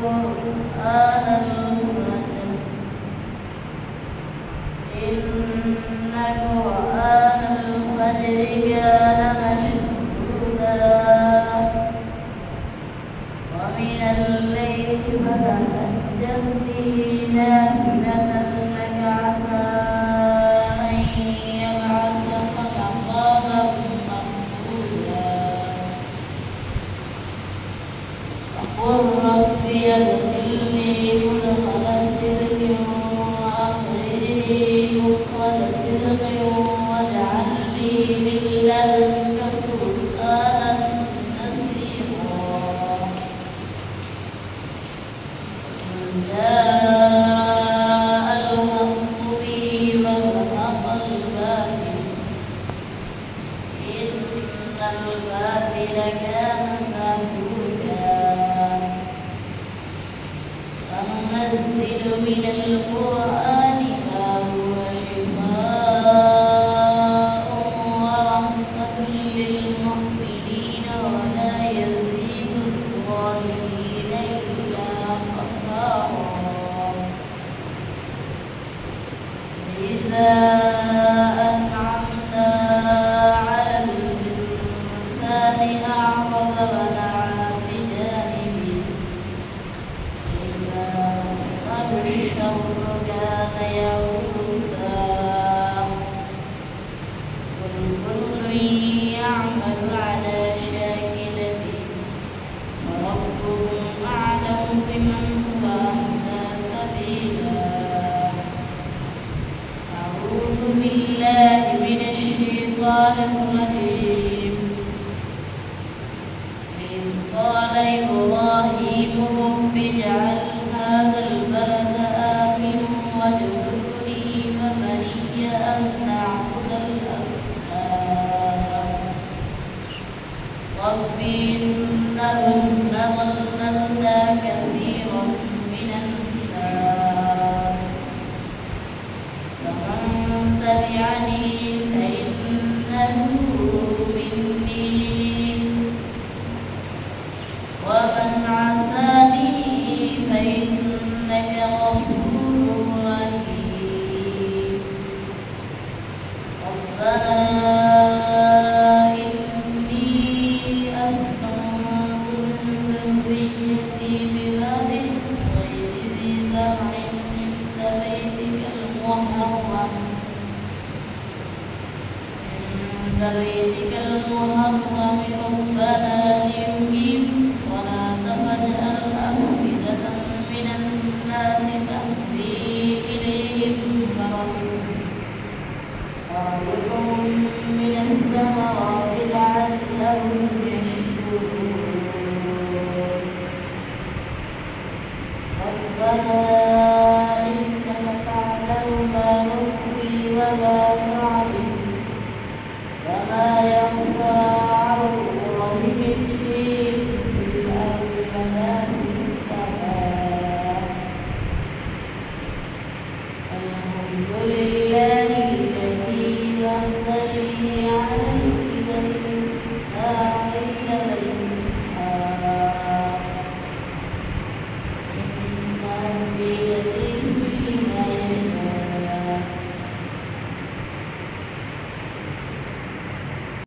قرآن الفجر إن قرآن الفجر كان مشهودا ومن الليل فتهجد به نافلة لك عسى أن يبعثك مقاما محمودا وقل رب ادخلني مدخل صدق وأخرجني مخرج صدق واجعل لي من لدنك سلطانا نصيرا جاء الحق به وزهق الباطل إن الباطل كان زهوقا وننزل من القرآن ما هو شفاء ورحمة للمؤمنين ولا يزيد الظالمين إلا خسارا إذا أنعمنا على الإنسان أعرض ونأى بجانبه إذا مسه الشر كان يئوسا قل كل يعمل على شاكلته وربكم أعلم بمن هو أهدى سبيلا أعوذ بالله من الشيطان الرجيم إذ قال إبراهيم